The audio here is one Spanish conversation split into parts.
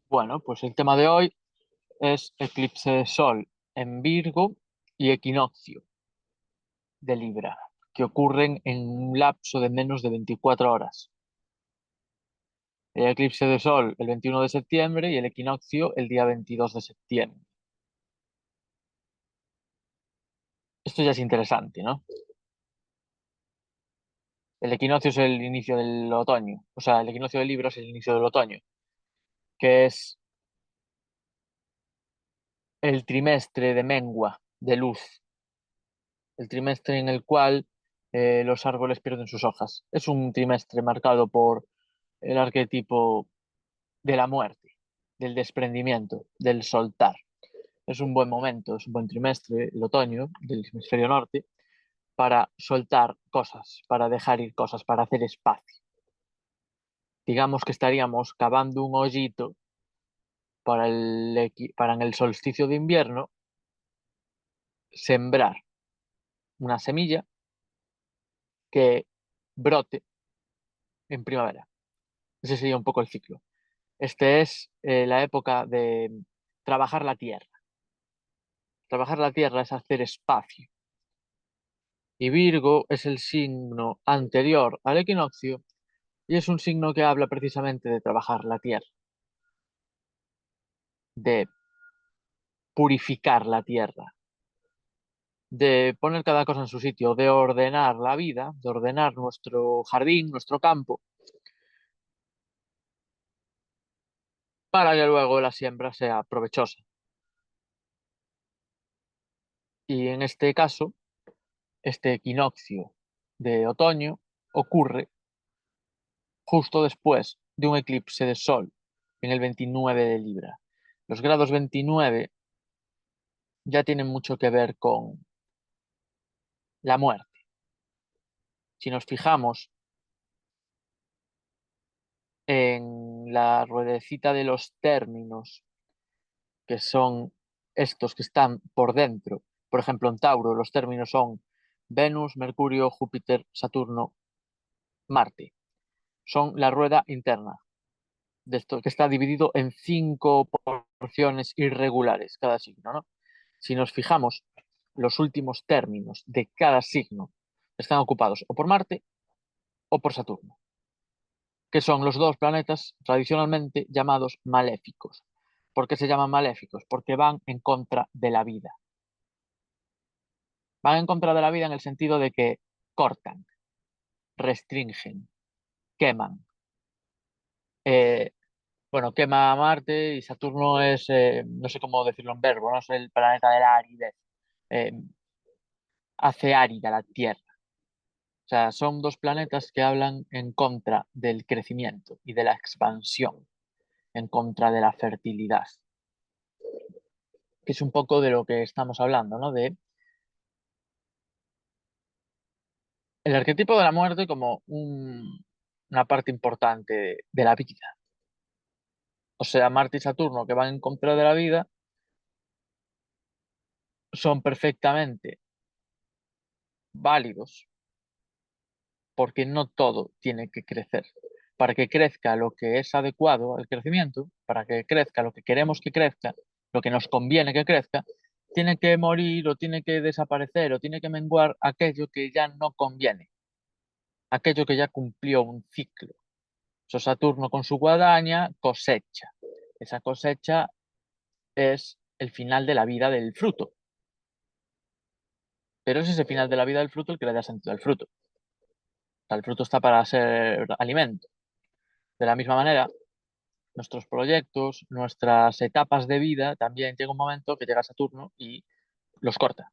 Bueno, pues el tema de hoy es eclipse de sol en Virgo y equinoccio de Libra, que ocurren en un lapso de menos de 24 horas. El eclipse de sol el 21 de septiembre y el equinoccio el día 22 de septiembre. Esto ya es interesante, ¿no? El equinoccio es el inicio del otoño, o sea, el equinoccio de Libra es el inicio del otoño, que es el trimestre de mengua, de luz, el trimestre en el cual los árboles pierden sus hojas. Es un trimestre marcado por el arquetipo de la muerte, del desprendimiento, del soltar. Es un buen momento, es un buen trimestre, el otoño del hemisferio norte, para soltar cosas, para dejar ir cosas, para hacer espacio. Digamos que estaríamos cavando un hoyito para en el solsticio de invierno sembrar una semilla que brote en primavera. Ese sería un poco el ciclo. Este es la época de trabajar la tierra. Trabajar la tierra es hacer espacio. Y Virgo es el signo anterior al equinoccio y es un signo que habla precisamente de trabajar la tierra, de purificar la tierra, de poner cada cosa en su sitio, de ordenar la vida, de ordenar nuestro jardín, nuestro campo, para que luego la siembra sea provechosa. Y en este caso, este equinoccio de otoño ocurre justo después de un eclipse de sol en el 29 de Libra. Los grados 29 ya tienen mucho que ver con la muerte. Si nos fijamos en la ruedecita de los términos, que son estos que están por dentro, por ejemplo, en Tauro, los términos son Venus, Mercurio, Júpiter, Saturno, Marte. Son la rueda interna de esto, que está dividido en 5 porciones irregulares cada signo, ¿no? Si nos fijamos, los últimos términos de cada signo están ocupados o por Marte o por Saturno, que son los dos planetas tradicionalmente llamados maléficos. ¿Por qué se llaman maléficos? Porque van en contra de la vida. Van en contra de la vida en el sentido de que cortan, restringen, queman. Eh, bueno, quema a Marte y Saturno es, no sé cómo decirlo en verbo, no es el planeta de la aridez. Eh, hace árida la Tierra. O sea, son dos planetas que hablan en contra del crecimiento y de la expansión, en contra de la fertilidad, que es un poco de lo que estamos hablando, ¿no? De el arquetipo de la muerte como una parte importante de la vida. O sea, Marte y Saturno que van en contra de la vida son perfectamente válidos porque no todo tiene que crecer. Para que crezca lo que es adecuado al crecimiento, para que crezca lo que queremos que crezca, lo que nos conviene que crezca, tiene que morir o tiene que desaparecer o tiene que menguar aquello que ya no conviene, aquello que ya cumplió un ciclo. So, Saturno con su guadaña cosecha. Esa cosecha es el final de la vida del fruto, pero es ese final de la vida del fruto el que le da sentido al fruto. O sea, el fruto está para ser alimento. De la misma manera, nuestros proyectos, nuestras etapas de vida, también llega un momento que llega Saturno y los corta.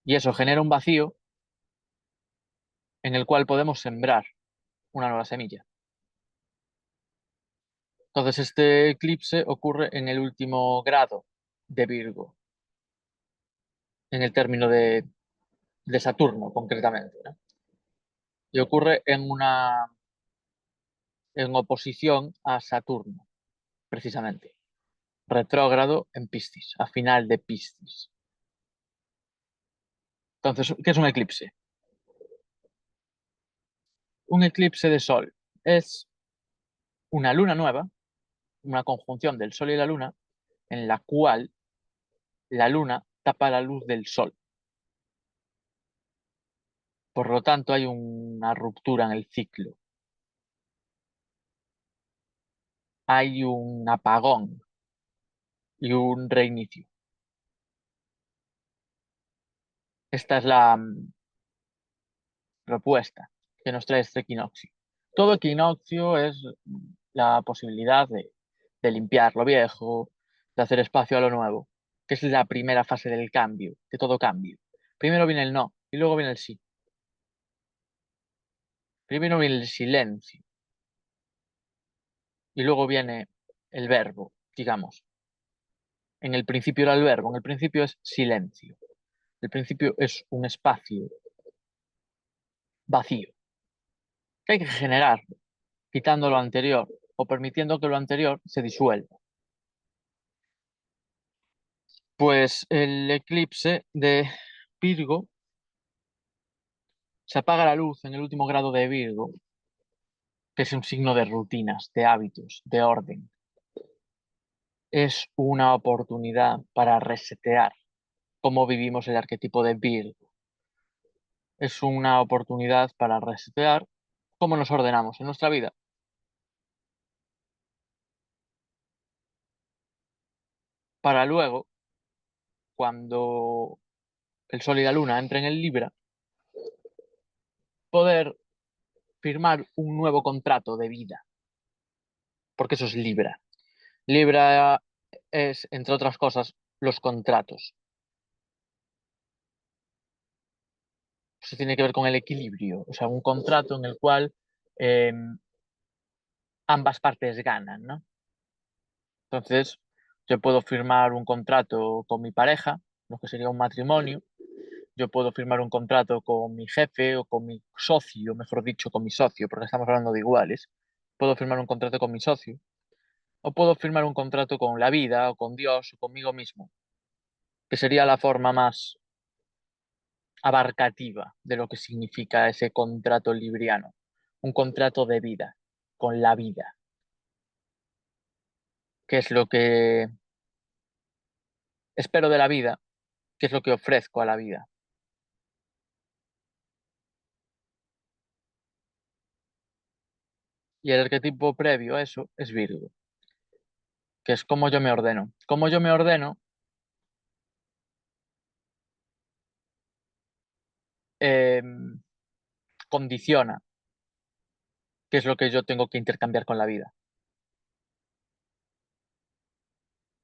Y eso genera un vacío en el cual podemos sembrar una nueva semilla. Entonces, este eclipse ocurre en el último grado de Virgo, en el término de Saturno, concretamente, ¿no? Y ocurre en oposición a Saturno, precisamente, retrógrado en Piscis, a final de Piscis. Entonces, ¿qué es un eclipse? Un eclipse de sol es una luna nueva una conjunción del Sol y la Luna en la cual la Luna tapa la luz del Sol. Por lo tanto, hay una ruptura en el ciclo. Hay un apagón y un reinicio. Esta es la propuesta que nos trae este equinoccio. Todo equinoccio es la posibilidad de limpiar lo viejo, de hacer espacio a lo nuevo, que es la primera fase del cambio, de todo cambio. Primero viene el no y luego viene el sí. Primero viene el silencio y luego viene el verbo, digamos. En el principio era el verbo, en el principio es silencio. El principio es un espacio vacío que hay que generar quitando lo anterior o permitiendo que lo anterior se disuelva. Pues el eclipse de Virgo se apaga la luz en el último grado de Virgo, que es un signo de rutinas, de hábitos, de orden. Es una oportunidad para resetear cómo vivimos el arquetipo de Virgo. Es una oportunidad para resetear cómo nos ordenamos en nuestra vida, para luego, cuando el Sol y la Luna entren en Libra, poder firmar un nuevo contrato de vida, porque eso es Libra. Libra es, entre otras cosas, los contratos. Eso tiene que ver con el equilibrio, o sea, un contrato en el cual eh, ambas partes ganan, ¿no? Entonces, yo puedo firmar un contrato con mi pareja, lo que sería un matrimonio. Yo puedo firmar un contrato con mi jefe o con mi socio, mejor dicho, con mi socio, porque estamos hablando de iguales. Puedo firmar un contrato con mi socio. O puedo firmar un contrato con la vida, o con Dios, o conmigo mismo, que sería la forma más abarcativa de lo que significa ese contrato libriano. Un contrato de vida, con la vida, que es lo que espero de la vida, que es lo que ofrezco a la vida. Y el arquetipo previo a eso es Virgo, que es cómo yo me ordeno. Cómo yo me ordeno eh, condiciona qué es lo que yo tengo que intercambiar con la vida.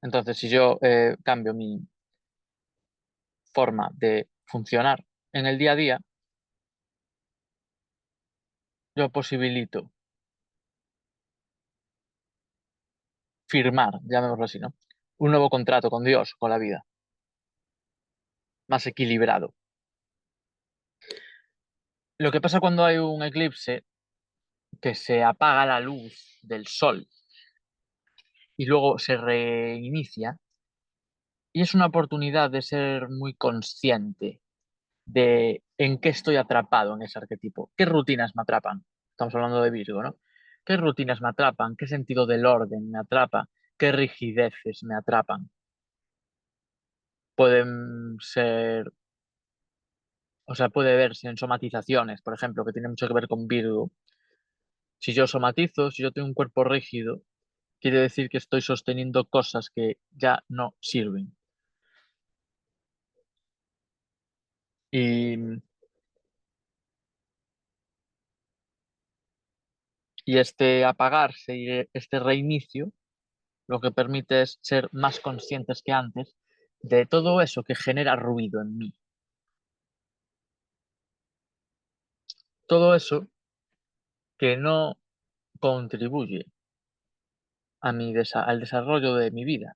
Entonces, si yo cambio mi forma de funcionar en el día a día, yo posibilito firmar, llamémoslo así, ¿no? Un nuevo contrato con Dios, con la vida, más equilibrado. Lo que pasa cuando hay un eclipse, que se apaga la luz del sol y luego se reinicia, y es una oportunidad de ser muy consciente de en qué estoy atrapado en ese arquetipo, qué rutinas me atrapan. Estamos hablando de Virgo, ¿no? ¿Qué rutinas me atrapan? ¿Qué sentido del orden me atrapa? ¿Qué rigideces me atrapan? Pueden ser, o sea, puede verse en somatizaciones, por ejemplo, que tiene mucho que ver con Virgo. Si yo somatizo, si yo tengo un cuerpo rígido, quiere decir que estoy sosteniendo cosas que ya no sirven. Y, y este apagarse y este reinicio lo que permite es ser más conscientes que antes de todo eso que genera ruido en mí. Todo eso que no contribuye a al desarrollo de mi vida.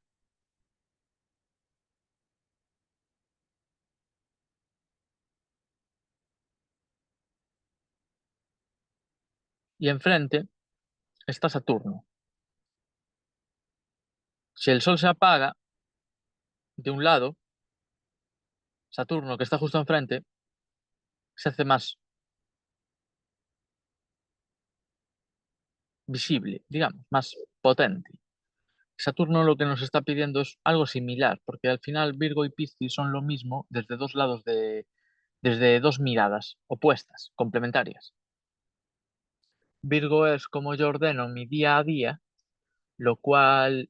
Y enfrente está Saturno. Si el Sol se apaga de un lado, Saturno, que está justo enfrente, se hace más visible, digamos, más potente. Saturno lo que nos está pidiendo es algo similar, porque al final Virgo y Piscis son lo mismo desde dos lados desde dos miradas opuestas, complementarias. Virgo es como yo ordeno mi día a día, lo cual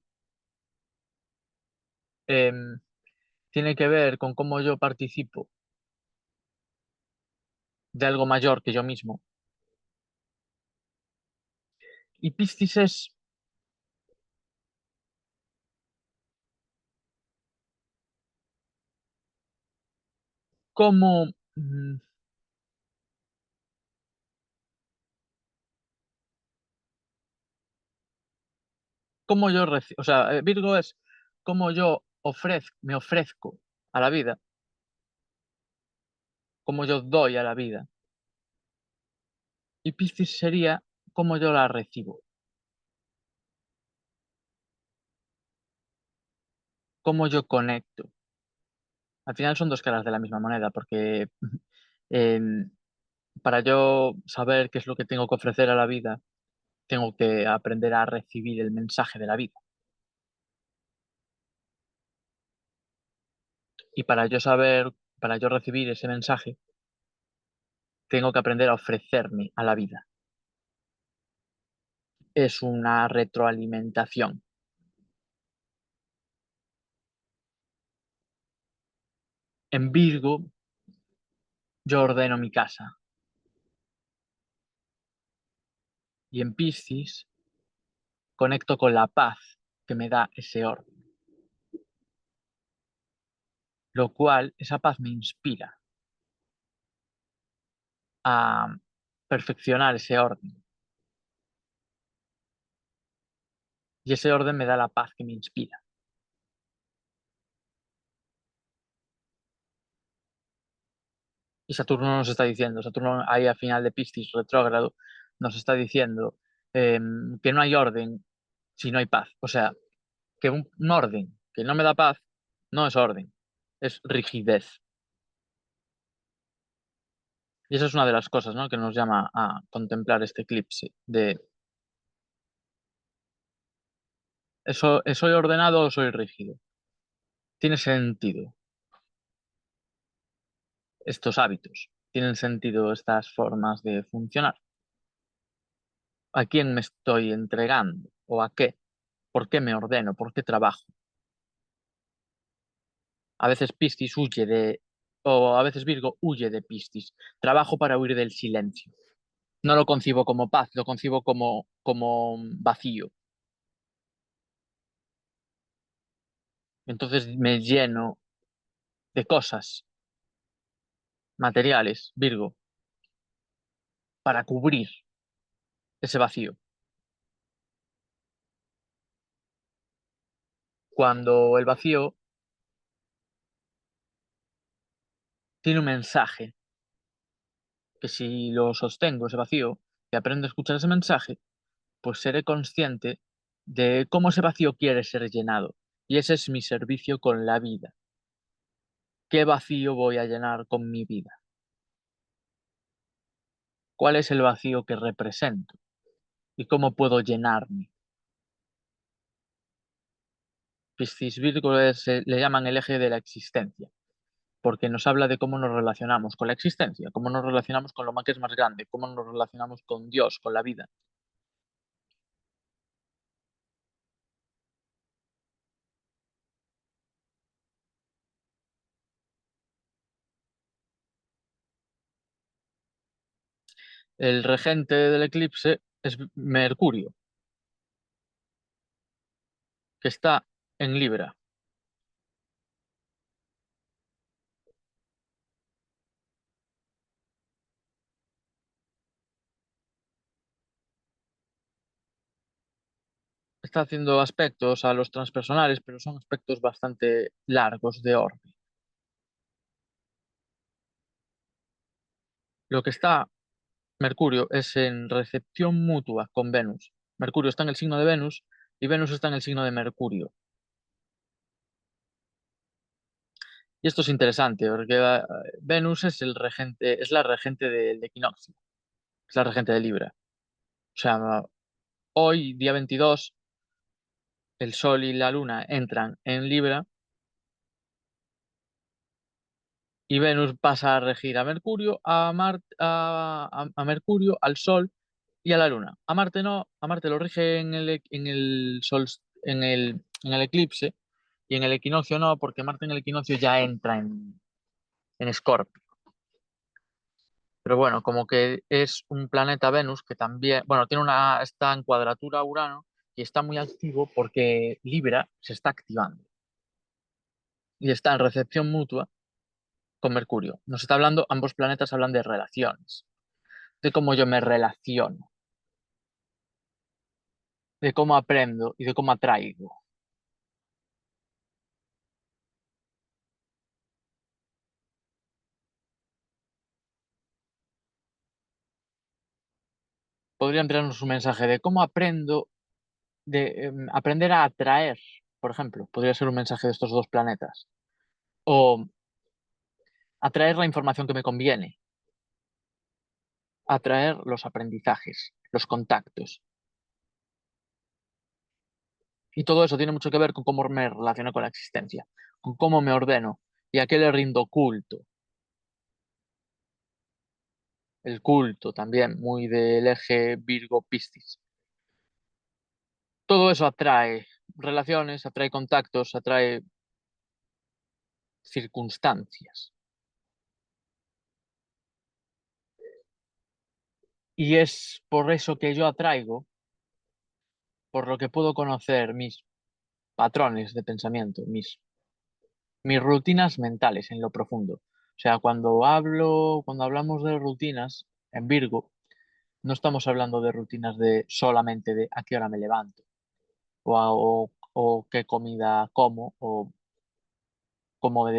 em, tiene que ver con cómo yo participo de algo mayor que yo mismo. Y Piscis es cómo, cómo yo recibo, o sea, Virgo es cómo yo me ofrezco a la vida, cómo yo doy a la vida. Y Piscis sería cómo yo la recibo, cómo yo conecto. Al final son dos caras de la misma moneda, porque em, para yo saber qué es lo que tengo que ofrecer a la vida, tengo que aprender a recibir el mensaje de la vida. Y para yo recibir ese mensaje, tengo que aprender a ofrecerme a la vida. Es una retroalimentación. En Virgo, yo ordeno mi casa. Y en Piscis, conecto con la paz que me da ese orden. Lo cual, esa paz me inspira a perfeccionar ese orden. Y ese orden me da la paz que me inspira. Y Saturno nos está diciendo, Saturno ahí a final de Piscis retrógrado, nos está diciendo que no hay orden si no hay paz. O sea, que un orden que no me da paz no es orden, es rigidez. Y esa es una de las cosas, ¿no?, que nos llama a contemplar este eclipse de ¿soy ordenado o soy rígido? ¿Tiene sentido estos hábitos? ¿Tienen sentido estas formas de funcionar? ¿A quién me estoy entregando? ¿O a qué? ¿Por qué me ordeno? ¿Por qué trabajo? A veces Piscis o a veces Virgo huye de Piscis. Trabajo para huir del silencio. No lo concibo como paz, lo concibo como vacío. Entonces me lleno de cosas materiales, Virgo, para cubrir ese vacío. Cuando el vacío tiene un mensaje, que si lo sostengo, ese vacío, y aprendo a escuchar ese mensaje, pues seré consciente de cómo ese vacío quiere ser llenado. Y ese es mi servicio con la vida. ¿Qué vacío voy a llenar con mi vida? ¿Cuál es el vacío que represento? ¿Y cómo puedo llenarme? Piscis Virgo le llaman el eje de la existencia, porque nos habla de cómo nos relacionamos con la existencia, cómo nos relacionamos con lo que es más grande, cómo nos relacionamos con Dios, con la vida. El regente del eclipse es Mercurio, que está en Libra. Está haciendo aspectos a los transpersonales, pero son aspectos bastante largos de orbe. Lo que está Mercurio es en recepción mutua con Venus. Mercurio está en el signo de Venus y Venus está en el signo de Mercurio. Y esto es interesante porque Venus es el regente, es la regente del equinoccio, es la regente de Libra. O sea, hoy, día 22, el Sol y la Luna entran en Libra y Venus pasa a regir a Mercurio, a Mercurio, al Sol y a la Luna. A Marte no, a Marte lo rige en el Sol, en el eclipse, y en el equinoccio no, porque Marte en el equinoccio ya entra en Escorpio. Pero bueno, como que es un planeta Venus que también, bueno, está en cuadratura a Urano y está muy activo porque Libra se está activando y está en recepción mutua con Mercurio. Nos está hablando, ambos planetas hablan de relaciones, de cómo yo me relaciono, de cómo aprendo y de cómo atraigo. Podría enviarnos un mensaje de cómo aprendo, de aprender a atraer, por ejemplo, podría ser un mensaje de estos dos planetas. O atraer la información que me conviene, atraer los aprendizajes, los contactos. Y todo eso tiene mucho que ver con cómo me relaciono con la existencia, con cómo me ordeno y a qué le rindo culto. El culto también, muy del eje Virgo-Piscis. Todo eso atrae relaciones, atrae contactos, atrae circunstancias. Y es por eso que yo atraigo, por lo que puedo conocer mis patrones de pensamiento, mis rutinas mentales en lo profundo. O sea, cuando hablamos de rutinas en Virgo, no estamos hablando de rutinas de solamente de a qué hora me levanto o qué comida como o cómo me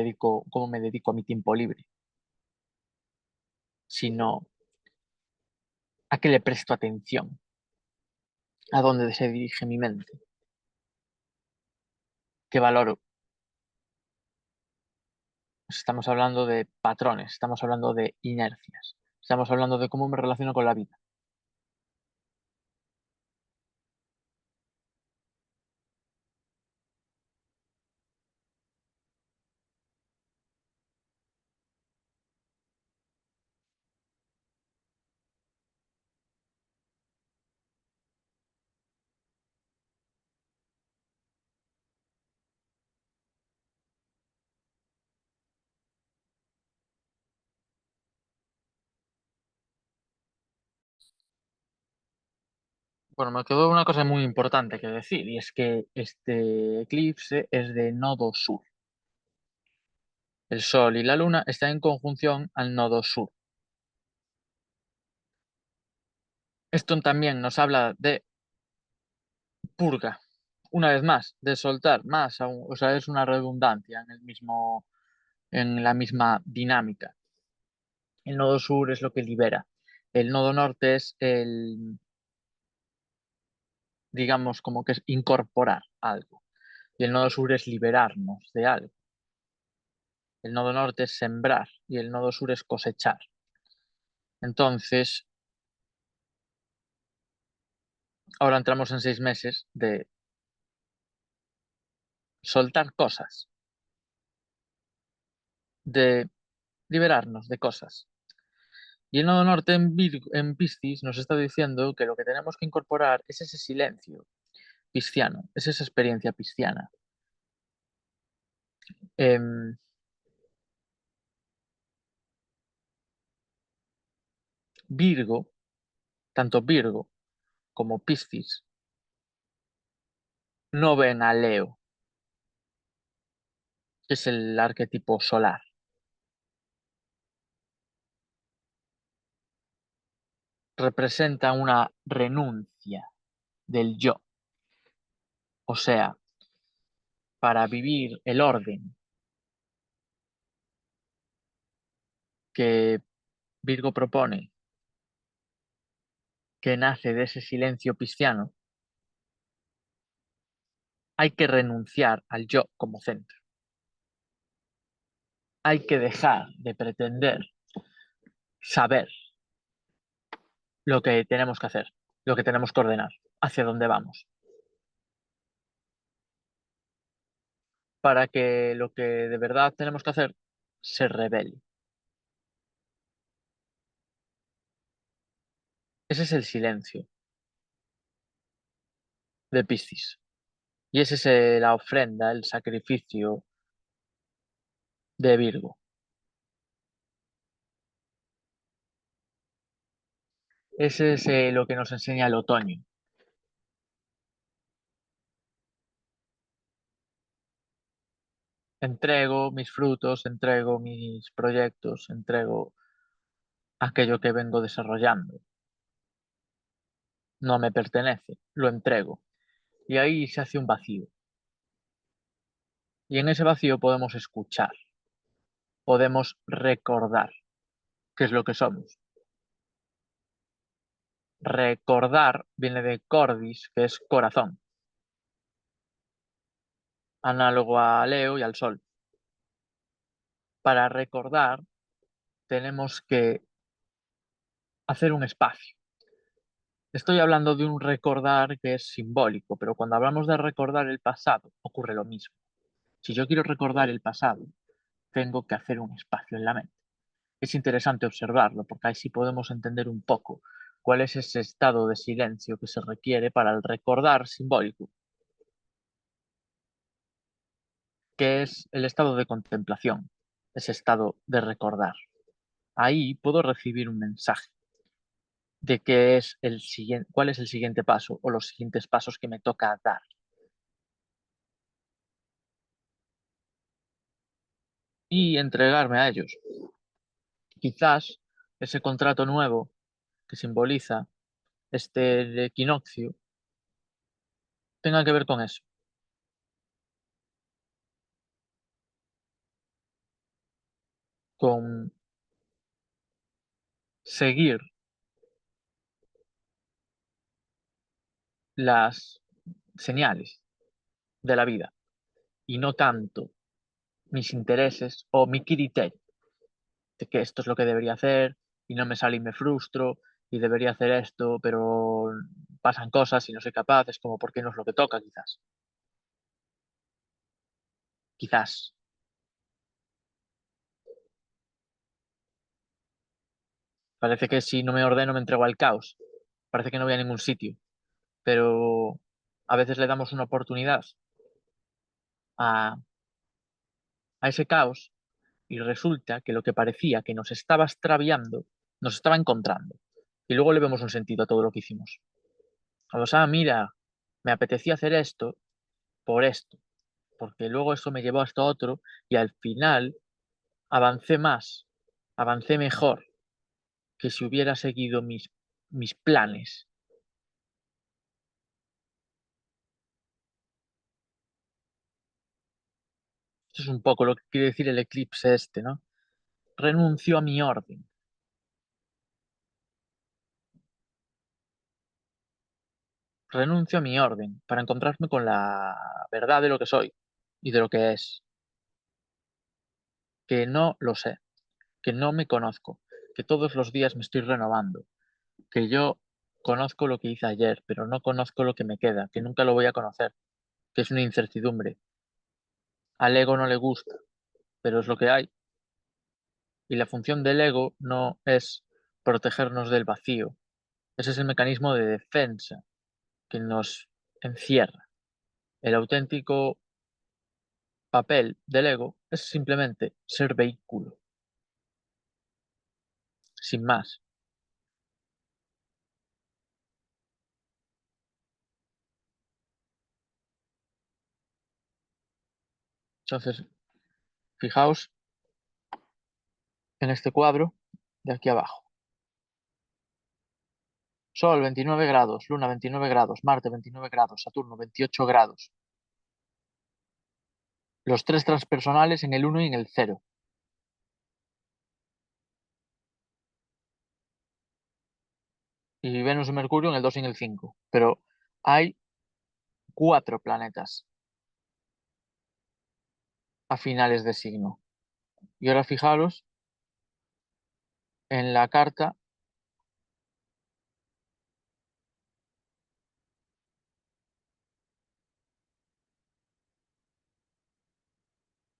dedico a mi tiempo libre, sino a qué le presto atención, a dónde se dirige mi mente, qué valoro. Estamos hablando de patrones, estamos hablando de inercias, estamos hablando de cómo me relaciono con la vida. Bueno, me quedó una cosa muy importante que decir, y es que este eclipse es de nodo sur. El Sol y la Luna están en conjunción al nodo sur. Esto también nos habla de purga, una vez más, de soltar más aún, o sea, es una redundancia en la misma dinámica. El nodo sur es lo que libera. El nodo norte es digamos, como que es incorporar algo. Y el nodo sur es liberarnos de algo. El nodo norte es sembrar y el nodo sur es cosechar. Entonces, ahora entramos en 6 meses de soltar cosas, de liberarnos de cosas. Y el nodo norte en Piscis nos está diciendo que lo que tenemos que incorporar es ese silencio pisciano, es esa experiencia pisciana. Em, Virgo, tanto Virgo como Piscis, no ven a Leo, que es el arquetipo solar. Representa una renuncia del yo. O sea, para vivir el orden que Virgo propone, que nace de ese silencio pisciano, hay que renunciar al yo como centro. Hay que dejar de pretender saber lo que tenemos que hacer, lo que tenemos que ordenar, hacia dónde vamos. para que lo que de verdad tenemos que hacer se revele. Ese es el silencio de Piscis. Y ese es la ofrenda, el sacrificio de Virgo. Ese es lo que nos enseña el otoño. Entrego mis frutos, entrego mis proyectos, entrego aquello que vengo desarrollando. No me pertenece, lo entrego. Y ahí se hace un vacío. Y en ese vacío podemos escuchar, podemos recordar qué es lo que somos. Recordar viene de cordis, que es corazón, análogo a Leo y al Sol. Para recordar tenemos que hacer un espacio. Estoy hablando de un recordar que es simbólico, pero cuando hablamos de recordar el pasado ocurre lo mismo. Si yo quiero recordar el pasado, tengo que hacer un espacio en la mente. Es interesante observarlo porque así podemos entender un poco cuál es ese estado de silencio que se requiere para el recordar simbólico, que es el estado de contemplación, ese estado de recordar. Ahí puedo recibir un mensaje de qué es el siguiente, cuál es el siguiente paso o los siguientes pasos que me toca dar. Y entregarme a ellos. Quizás ese contrato nuevo que simboliza este equinoccio tenga que ver con eso, con seguir las señales de la vida y no tanto mis intereses o mi criterio de que esto es lo que debería hacer y no me sale y me frustro y debería hacer esto, pero pasan cosas y no soy capaz, es como porque no es lo que toca quizás. Quizás. Parece que si no me ordeno me entrego al caos. Parece que no voy a ningún sitio, pero a veces le damos una oportunidad a, a ese caos y resulta que lo que parecía que nos estaba extraviando, nos estaba encontrando. Y luego le vemos un sentido a todo lo que hicimos. Vamos, mira, me apetecía hacer esto por esto, porque luego eso me llevó a esto otro y al final avancé más, avancé mejor que si hubiera seguido mis planes. Eso es un poco lo que quiere decir el eclipse este, ¿no? Renuncio a mi orden, renuncio a mi orden para encontrarme con la verdad de lo que soy y de lo que es, que no lo sé, que no me conozco, que todos los días me estoy renovando, que yo conozco lo que hice ayer, pero no conozco lo que me queda, que nunca lo voy a conocer, que es una incertidumbre. Al ego no le gusta, pero es lo que hay. Y la función del ego no es protegernos del vacío. Ese es el mecanismo de defensa que nos encierra. El auténtico papel del ego es simplemente ser vehículo, sin más. Entonces, fijaos en este cuadro de aquí abajo. Sol 29 grados, Luna 29 grados, Marte 29 grados, Saturno 28 grados. Los tres transpersonales en el 1 y en el 0. Y Venus y Mercurio en el 2 y en el 5. Pero hay cuatro planetas a finales de signo. Y ahora fijaros en la carta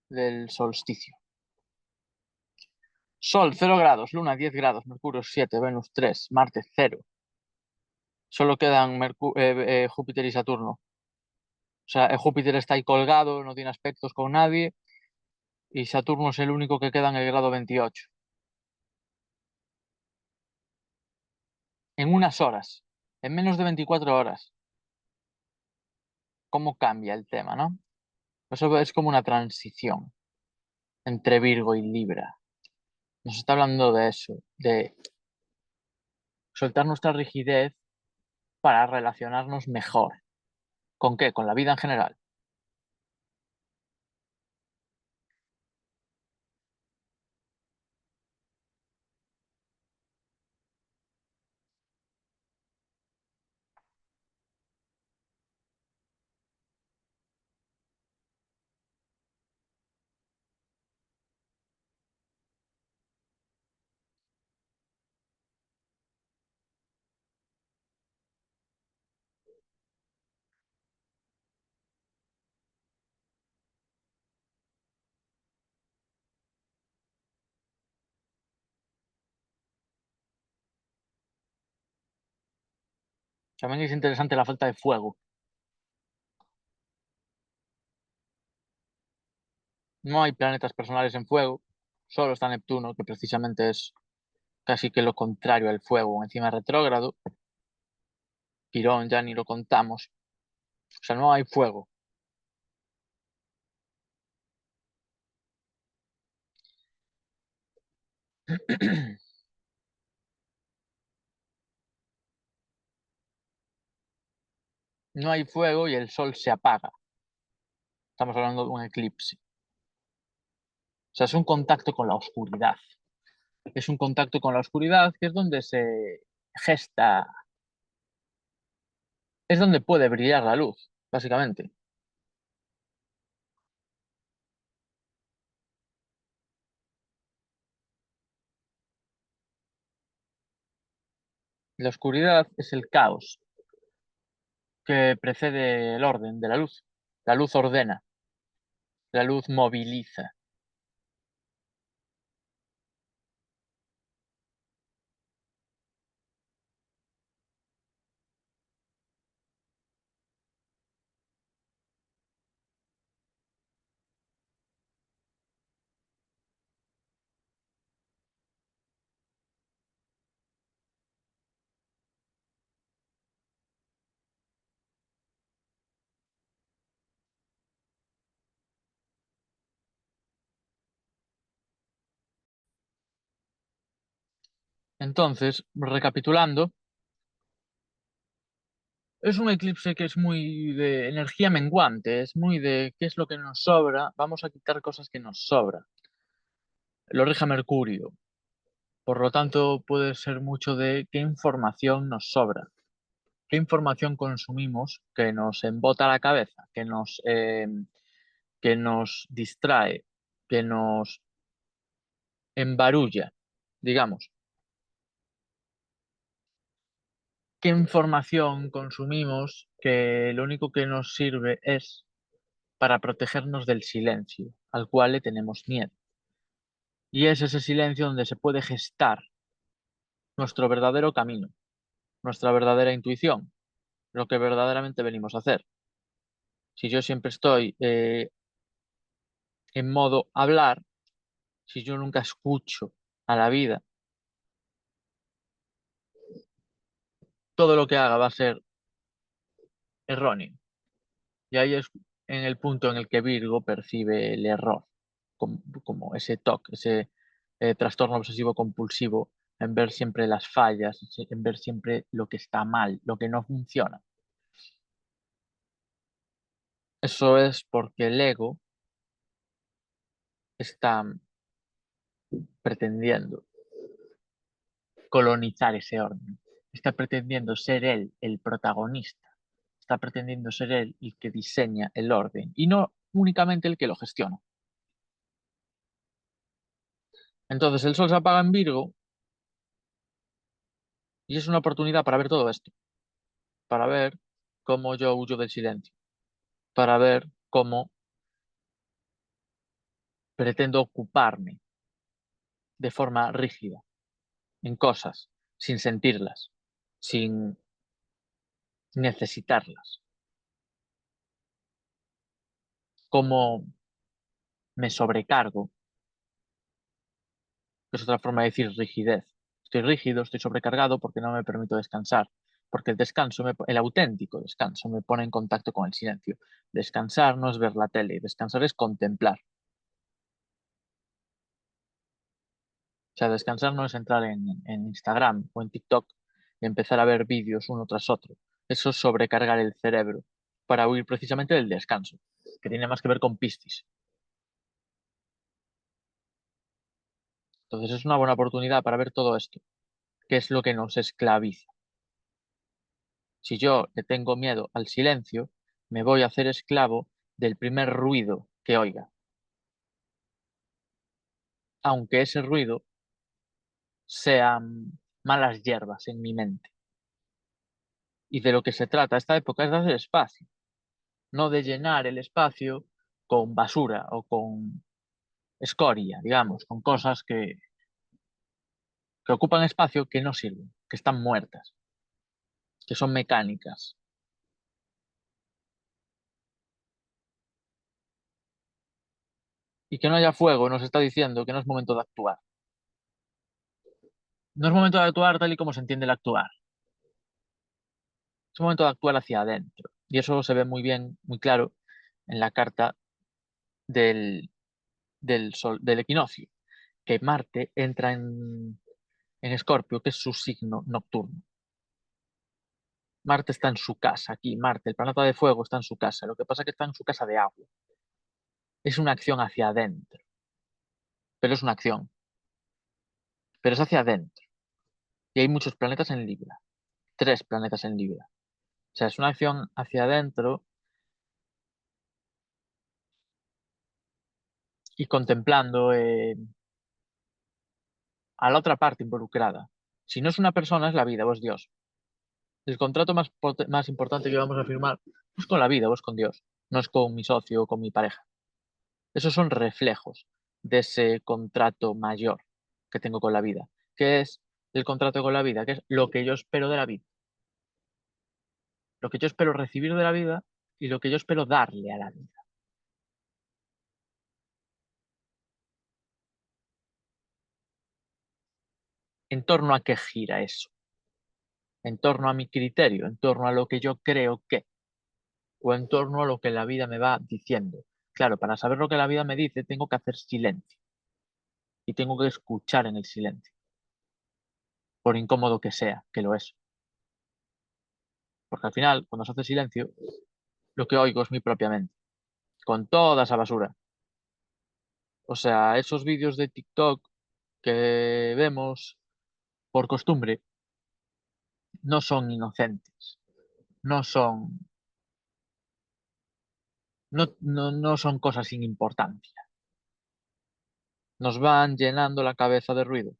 del solsticio. Sol 0 grados, Luna 10 grados, Mercurio 7, Venus 3, Marte 0. Solo quedan Júpiter y Saturno. O sea, Júpiter está ahí colgado, no tiene aspectos con nadie, y Saturno es el único que queda en el grado 28. En unas horas, en menos de 24 horas. ¿Cómo cambia el tema, no? Eso es como una transición entre Virgo y Libra. Nos está hablando de eso, de soltar nuestra rigidez para relacionarnos mejor. ¿Con qué? Con la vida en general. También es interesante la falta de fuego. No hay planetas personales en fuego, solo está Neptuno, que precisamente es casi que lo contrario al fuego, encima retrógrado. Quirón ya ni lo contamos. O sea, no hay fuego. No hay fuego y el sol se apaga. Estamos hablando de un eclipse. O sea, es un contacto con la oscuridad. Es un contacto con la oscuridad que es donde se gesta, es donde puede brillar la luz, básicamente. La oscuridad es el caos que precede el orden de la luz. La luz ordena, la luz moviliza. Entonces, recapitulando, es un eclipse que es muy de energía menguante, es muy de qué es lo que nos sobra, vamos a quitar cosas que nos sobra. Lo rige Mercurio, por lo tanto puede ser mucho de qué información nos sobra, qué información consumimos que nos embota la cabeza, que nos distrae, que nos embarulla, digamos. ¿Qué información consumimos que lo único que nos sirve es para protegernos del silencio, al cual le tenemos miedo? Y es ese silencio donde se puede gestar nuestro verdadero camino, nuestra verdadera intuición, lo que verdaderamente venimos a hacer. Si yo siempre estoy en modo hablar, si yo nunca escucho a la vida, todo lo que haga va a ser erróneo. Y ahí es en el punto en el que Virgo percibe el error, como ese TOC, ese trastorno obsesivo compulsivo, en ver siempre las fallas, en ver siempre lo que está mal, lo que no funciona. Eso es porque el ego está pretendiendo colonizar ese orden, está pretendiendo ser él el protagonista, está pretendiendo ser él el que diseña el orden y no únicamente el que lo gestiona. Entonces el sol se apaga en Virgo y es una oportunidad para ver todo esto, para ver cómo yo huyo del silencio, para ver cómo pretendo ocuparme de forma rígida en cosas sin sentirlas, sin necesitarlas. Como me sobrecargo, que es otra forma de decir rigidez. Estoy rígido, estoy sobrecargado porque no me permito descansar. Porque el descanso, el auténtico descanso, me pone en contacto con el silencio. Descansar no es ver la tele, descansar es contemplar. O sea, descansar no es entrar en Instagram o en TikTok y empezar a ver vídeos uno tras otro. Eso es sobrecargar el cerebro para huir precisamente del descanso, que tiene más que ver con piscis. Entonces es una buena oportunidad para ver todo esto, qué es lo que nos esclaviza. Si yo le tengo miedo al silencio, me voy a hacer esclavo del primer ruido que oiga, aunque ese ruido sean malas hierbas en mi mente. Y de lo que se trata esta época es de hacer espacio, no de llenar el espacio con basura o con escoria, digamos, con cosas que ocupan espacio que no sirven, que están muertas, que son mecánicas. Y que no haya fuego nos está diciendo que no es momento de actuar. No es momento de actuar tal y como se entiende el actuar. Es momento de actuar hacia adentro. Y eso se ve muy bien, muy claro en la carta del, del sol, del equinoccio, que Marte entra en Escorpio, que es su signo nocturno. Marte está en su casa aquí, Marte, el planeta de fuego, está en su casa. Lo que pasa es que está en su casa de agua. Es una acción hacia adentro, pero es una acción, pero es hacia adentro. Y hay muchos planetas en Libra, 3 planetas en Libra. O sea, es una acción hacia adentro y contemplando a la otra parte involucrada. Si no es una persona, es la vida o es Dios. El contrato más importante que vamos a firmar no es con la vida o es con Dios, no es con mi socio o con mi pareja. Esos son reflejos de ese contrato mayor que tengo con la vida. ¿Qué es el contrato con la vida? ¿Qué es lo que yo espero de la vida? Lo que yo espero recibir de la vida y lo que yo espero darle a la vida. ¿En torno a qué gira eso? ¿En torno a mi criterio? ¿En torno a lo que yo creo que? ¿O en torno a lo que la vida me va diciendo? Claro, para saber lo que la vida me dice, tengo que hacer silencio y tengo que escuchar en el silencio, por incómodo que sea, que lo es. Porque al final, cuando se hace silencio, lo que oigo es mi propia mente, con toda esa basura. O sea, esos vídeos de TikTok que vemos por costumbre no son inocentes, no son, no son cosas sin importancia. Nos van llenando la cabeza de ruido.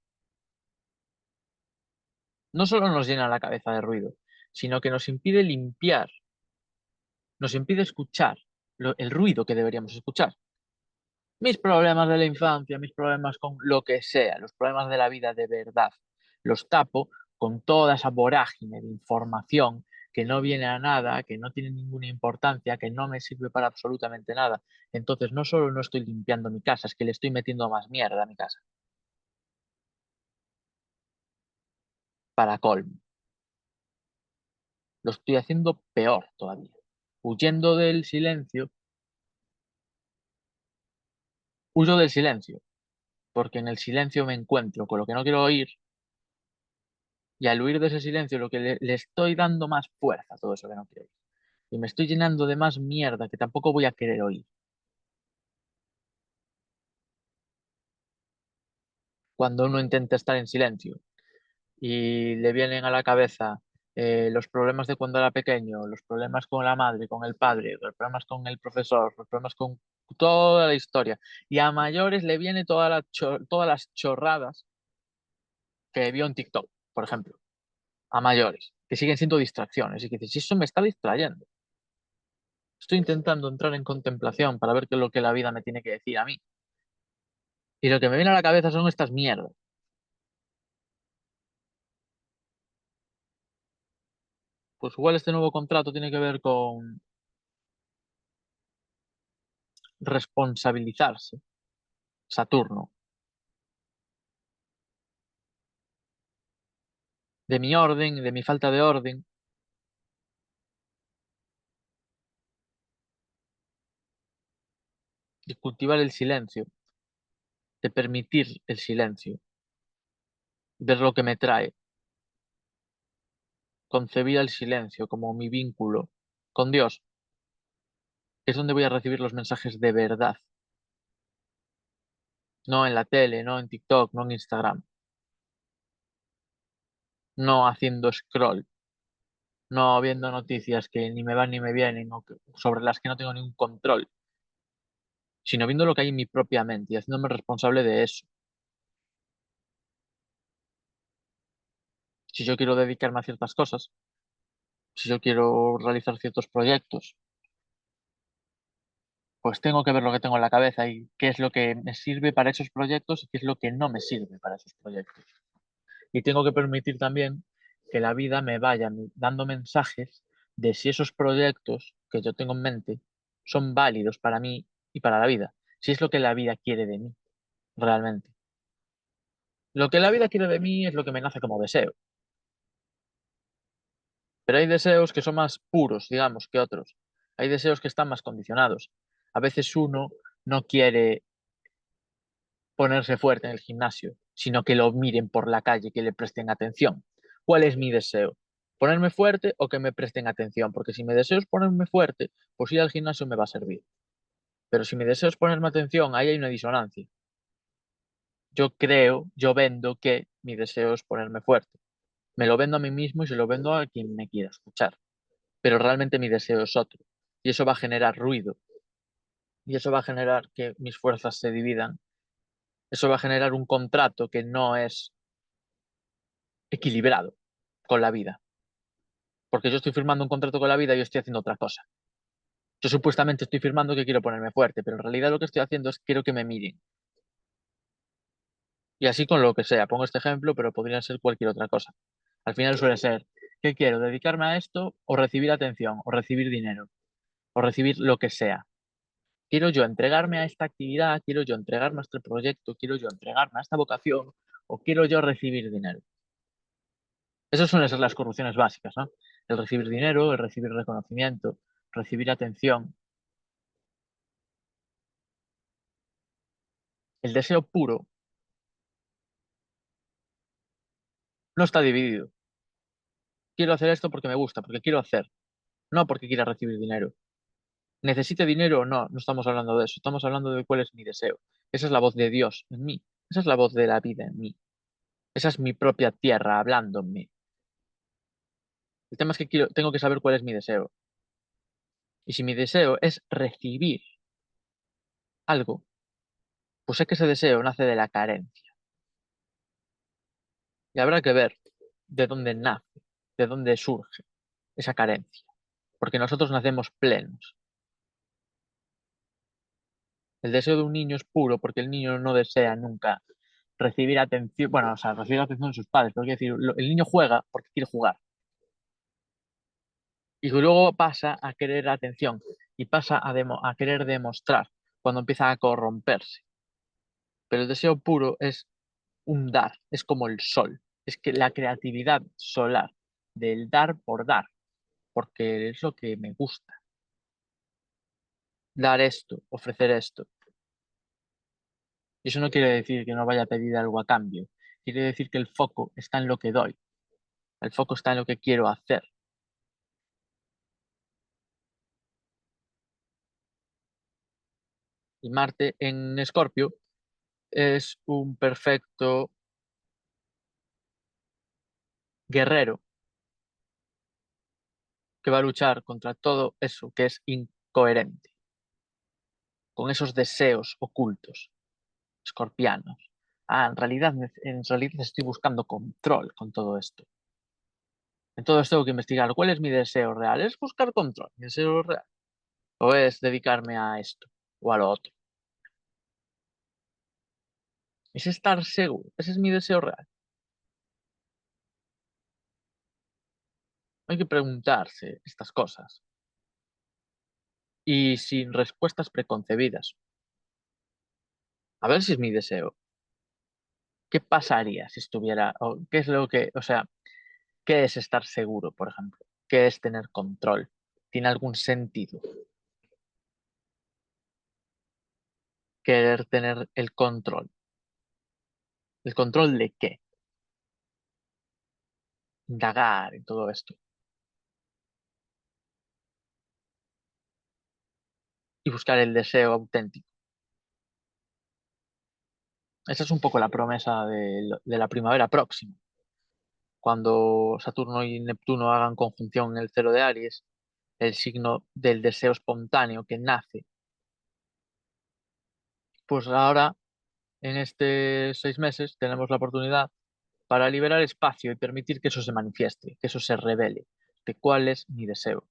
No solo nos llena la cabeza de ruido, sino que nos impide limpiar, nos impide escuchar el ruido que deberíamos escuchar. Mis problemas de la infancia, mis problemas con lo que sea, los problemas de la vida de verdad, los tapo con toda esa vorágine de información que no viene a nada, que no tiene ninguna importancia, que no me sirve para absolutamente nada. Entonces, no solo no estoy limpiando mi casa, es que le estoy metiendo más mierda a mi casa, para colmo. Lo estoy haciendo peor todavía. Huyendo del silencio, huyo del silencio, porque en el silencio me encuentro con lo que no quiero oír. Y al huir de ese silencio, lo que le estoy dando más fuerza a todo eso que no quiero oír. Y me estoy llenando de más mierda que tampoco voy a querer oír. Cuando uno intenta estar en silencio y le vienen a la cabeza los problemas de cuando era pequeño, los problemas con la madre, con el padre, los problemas con el profesor, los problemas con toda la historia. Y a mayores le viene todas las chorradas que vio en TikTok, por ejemplo. A mayores, que siguen siendo distracciones. Y que dices, "Si eso me está distrayendo. Estoy intentando entrar en contemplación para ver qué es lo que la vida me tiene que decir a mí. Y lo que me viene a la cabeza son estas mierdas. Pues igual este nuevo contrato tiene que ver con responsabilizarse. Saturno. De mi orden, de mi falta de orden, de cultivar el silencio, de permitir el silencio, ver lo que me trae, concebir el silencio como mi vínculo con Dios, que es donde voy a recibir los mensajes de verdad, no en la tele, no en TikTok, no en Instagram, no haciendo scroll, no viendo noticias que ni me van ni me vienen o sobre las que no tengo ningún control, sino viendo lo que hay en mi propia mente y haciéndome responsable de eso. Si yo quiero dedicarme a ciertas cosas, si yo quiero realizar ciertos proyectos, pues tengo que ver lo que tengo en la cabeza y qué es lo que me sirve para esos proyectos y qué es lo que no me sirve para esos proyectos. Y tengo que permitir también que la vida me vaya dando mensajes de si esos proyectos que yo tengo en mente son válidos para mí y para la vida, si es lo que la vida quiere de mí, realmente. Lo que la vida quiere de mí es lo que me nace como deseo, pero hay deseos que son más puros, digamos, que otros. Hay deseos que están más condicionados. A veces uno no quiere ponerse fuerte en el gimnasio, sino que lo miren por la calle, que le presten atención. ¿Cuál es mi deseo? ¿Ponerme fuerte o que me presten atención? Porque si mi deseo es ponerme fuerte, pues ir al gimnasio me va a servir. Pero si mi deseo es ponerme atención, ahí hay una disonancia. Yo creo, yo vendo que mi deseo es ponerme fuerte. Me lo vendo a mí mismo y se lo vendo a quien me quiera escuchar. Pero realmente mi deseo es otro. Y eso va a generar ruido. Y eso va a generar que mis fuerzas se dividan. Eso va a generar un contrato que no es equilibrado con la vida. Porque yo estoy firmando un contrato con la vida y yo estoy haciendo otra cosa. Yo supuestamente estoy firmando que quiero ponerme fuerte, pero en realidad lo que estoy haciendo es quiero que me miren. Y así con lo que sea. Pongo este ejemplo, pero podría ser cualquier otra cosa. Al final suele ser, ¿qué quiero? ¿Dedicarme a esto o recibir atención o recibir dinero o recibir lo que sea? ¿Quiero yo entregarme a esta actividad? ¿Quiero yo entregarme a este proyecto? ¿Quiero yo entregarme a esta vocación? ¿O quiero yo recibir dinero? Esas suelen ser las corrupciones básicas, ¿no? El recibir dinero, el recibir reconocimiento, recibir atención. El deseo puro no está dividido. Quiero hacer esto porque me gusta, porque quiero hacer, no porque quiera recibir dinero. ¿Necesite dinero o no? No estamos hablando de eso. Estamos hablando de cuál es mi deseo. Esa es la voz de Dios en mí. Esa es la voz de la vida en mí. Esa es mi propia tierra hablando en mí. El tema es que tengo que saber cuál es mi deseo. Y si mi deseo es recibir algo, pues sé que ese deseo nace de la carencia. Y habrá que ver de dónde nace, de dónde surge esa carencia. Porque nosotros nacemos plenos. El deseo de un niño es puro porque el niño no desea nunca recibir atención, bueno, o sea, recibir atención de sus padres, pero quiero decir, el niño juega porque quiere jugar y luego pasa a querer atención y pasa a querer demostrar cuando empieza a corromperse. Pero el deseo puro es un dar, es como el sol, es que la creatividad solar del dar por dar, porque es lo que me gusta, dar esto, ofrecer esto. Y eso no quiere decir que no vaya a pedir algo a cambio, quiere decir que el foco está en lo que doy, el foco está en lo que quiero hacer. Y Marte en Escorpio es un perfecto guerrero que va a luchar contra todo eso que es incoherente, con esos deseos ocultos, escorpianos. Ah, en realidad estoy buscando control con todo esto. Entonces tengo que investigar cuál es mi deseo real. ¿Es buscar control, mi deseo real? ¿O es dedicarme a esto o a lo otro? Es estar seguro. Ese es mi deseo real. Hay que preguntarse estas cosas y sin respuestas preconcebidas. A ver si es mi deseo. ¿Qué pasaría si estuviera, o qué es lo que, o sea, qué es estar seguro, por ejemplo? ¿Qué es tener control? ¿Tiene algún sentido querer tener el control? ¿El control de qué? Indagar en todo esto y buscar el deseo auténtico. Esa es un poco la promesa de la primavera próxima, cuando Saturno y Neptuno hagan conjunción en el cero de Aries, el signo del deseo espontáneo que nace. Pues ahora, en estos 6 meses, tenemos la oportunidad para liberar espacio y permitir que eso se manifieste, que eso se revele, de cuál es mi deseo.